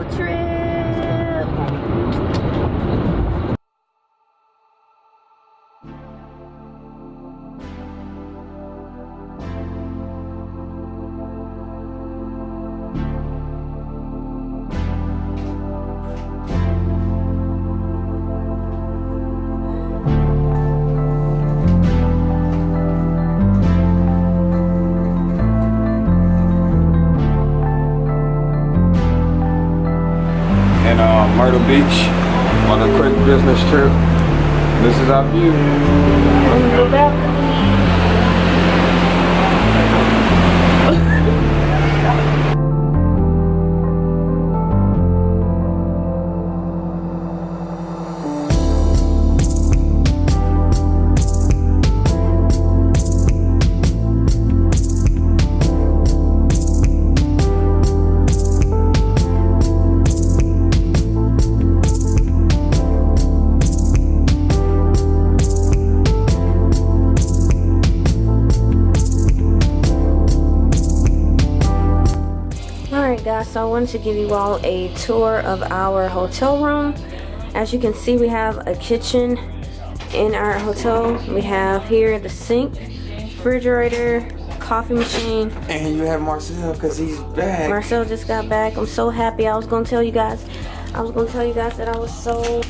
road trip. In Myrtle Beach on a quick business trip. This is our view. Go back. Guys, so I wanted to give you all a tour of our hotel room. As you can see, we have a kitchen in our hotel. We have here the sink, refrigerator, coffee machine. And you have Marcel because he's back. Marcel just got back. I'm so happy. I was gonna tell you guys that I was so,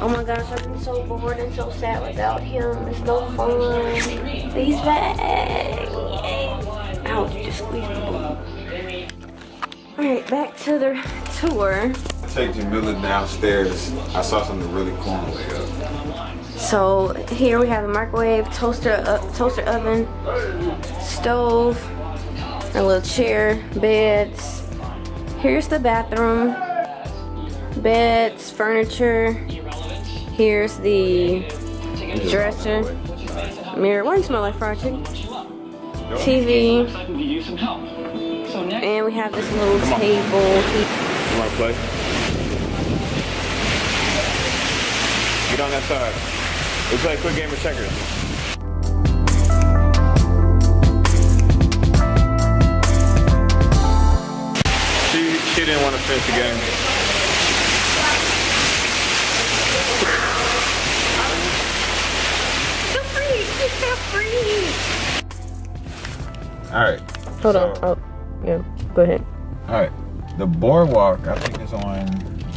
oh my gosh, I've been so bored and so sad without him. It's no fun. But he's back. Yay. Ouch, you just squeezed the boob. Alright, back to the tour. Take Jamila downstairs. I saw something really cool on the way up. So here we have a microwave, toaster oven, stove, a little chair, beds. Here's the bathroom, beds, furniture. Here's the dresser, mirror. Why do you smell like fried chicken? TV. And we have this little table. You want to play? Get on that side. Let's play a quick game of checkers. She didn't want to finish the game. All right. Hold on. Oh, yeah. Go ahead. All right. The boardwalk, I think, is on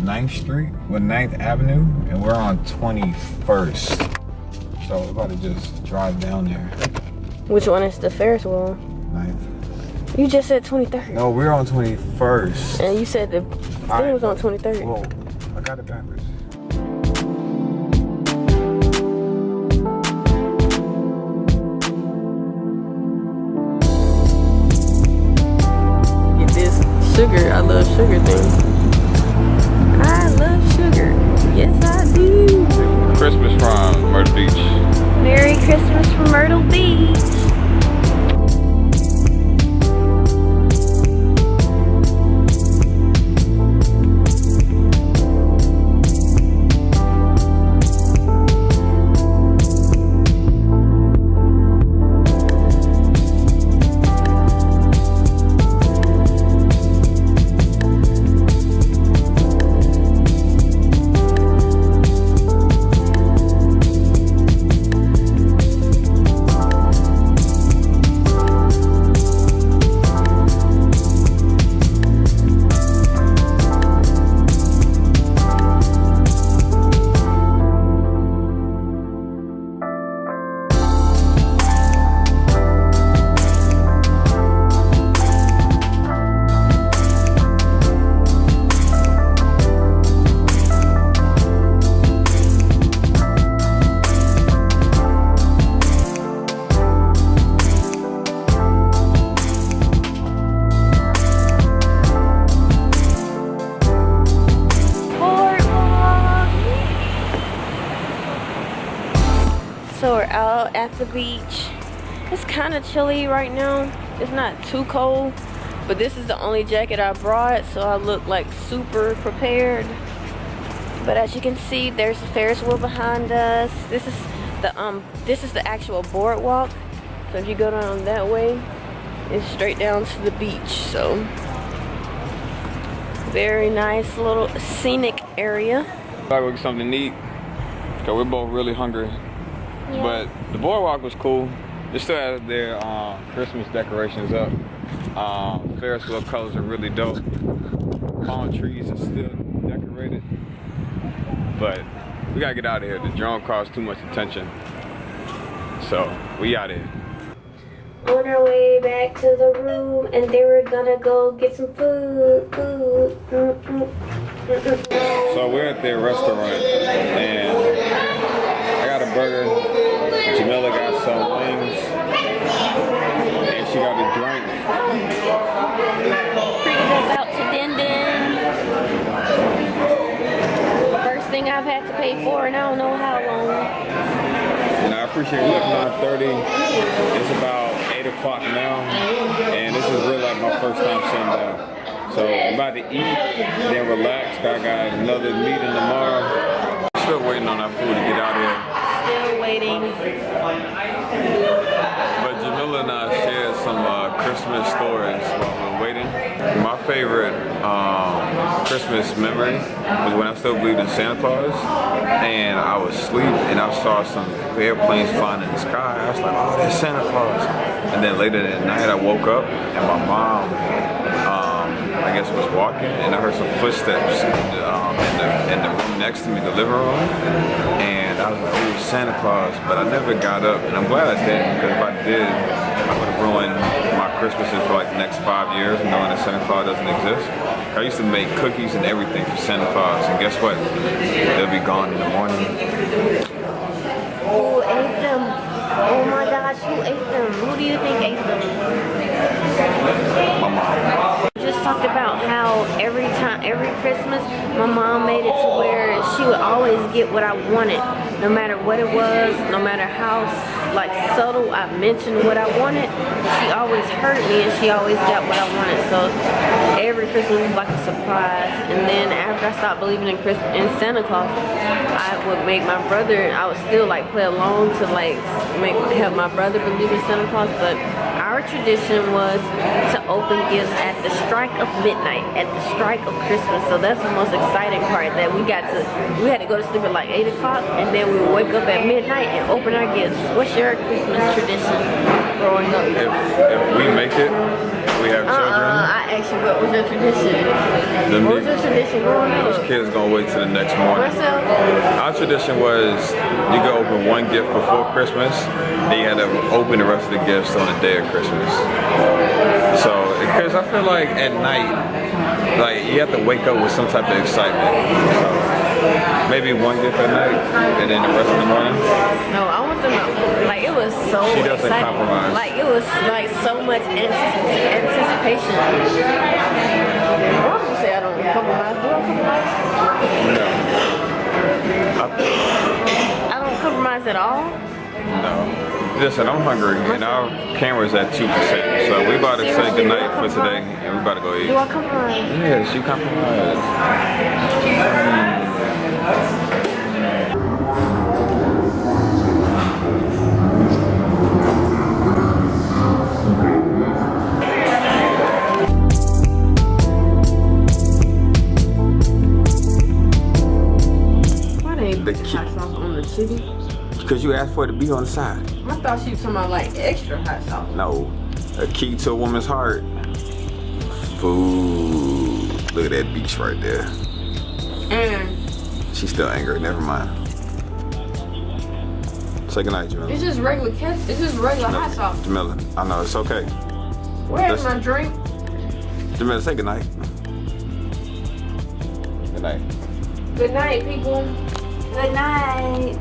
9th Street with 9th Avenue, and we're on 21st. So we're about to just drive down there. Which one is the Ferris wheel? 9th. You just said 23rd. No, we're on 21st. And you said the thing was on 23rd. Whoa, I got it backwards. Sugar, I love sugar things. I love sugar. Yes, I do. Christmas from Myrtle Beach. Merry Christmas from Myrtle Beach. So we're out at the beach. It's kind of chilly right now. It's not too cold, but this is the only jacket I brought, so I look like super prepared. But as you can see, there's a Ferris wheel behind us. This is the actual boardwalk. So if you go down that way, it's straight down to the beach. So Very nice little scenic area. Gotta go get something to eat, because we're both really hungry. Yeah. But the boardwalk was cool. They still have their Christmas decorations up. Ferris wheel colors are really dope. Palm trees are still decorated. But we gotta get out of here. The drone caused too much attention. So we out of here. On our way back to the room, and they were gonna go get some food. So we're at their restaurant, and I got a burger. Jamila got some wings, and she got a drink. Treated us out to Din Din. First thing I've had to pay for, and I don't know how long. And I appreciate it. It's 9:30. It's about 8 o'clock now, and this is really like my first time sitting down. So I'm about to eat, then relax. I got another meeting tomorrow. Still waiting on our food to get out of here. Still waiting. But Jamila and I shared some Christmas stories while we were waiting. My favorite Christmas memory was when I still believed in Santa Claus, and I was asleep and I saw some airplanes flying in the sky. I was like, oh, there's Santa Claus. And then later that night I woke up and my mom, I guess, was walking, and I heard some footsteps in the room next to me, the living room, and I was like, oh, Santa Claus, but I never got up, and I'm glad I didn't, because if I did, I would have ruined my Christmases for like the next 5 years, knowing that Santa Claus doesn't exist. I used to make cookies and everything for Santa Claus, and guess what? They'll be gone in the morning. Who ate them? Oh my gosh, who ate them? Who do you think ate them? My mom. Just talked about how every Christmas, my mom made it to where she would always get what I wanted, no matter what it was, no matter how like subtle I mentioned what I wanted. She always heard me, and she always got what I wanted. So every Christmas was like a surprise. And then after I stopped believing in Santa Claus, I would make my brother. I would still like play along to like help my brother believe in Santa Claus, but our tradition was to open gifts at the strike of midnight, at the strike of Christmas. So that's the most exciting part, that we had to go to sleep at like 8 o'clock, and then we would wake up at midnight and open our gifts. What's your Christmas tradition growing up? If we make it, we have children. I asked you, what was your tradition? What was your tradition growing up? Those kids gonna wait till the next morning. Myself? Our tradition was you could open one gift before Christmas, and you had to open the rest of the gifts on the day of Christmas. So, because I feel like at night, like you have to wake up with some type of excitement. So, maybe one gift at night, and then the rest of the morning. No, I want them to, like, it was so She doesn't exciting. compromise. Like, it was like so much anticipation. Why would you say I don't compromise? Do I compromise? No. I don't compromise at all. No. Listen, I'm hungry, and our camera's at 2%, so we about to say goodnight for today, and we about to go eat. Do I compromise? Yes, you compromise. Why they The put hot sauce on the chicken? Because you asked for it to be on the side. I thought she was talking about like extra hot sauce. No. A key to a woman's heart. Food. Look at that beach right there. And She's still angry. Never mind. Say goodnight, Jamila. it's just regular ketchup. It's just regular hot sauce. Jamila, I know, it's okay. Where's my drink? Jamila, say goodnight. Good night. Good night, people. Good night.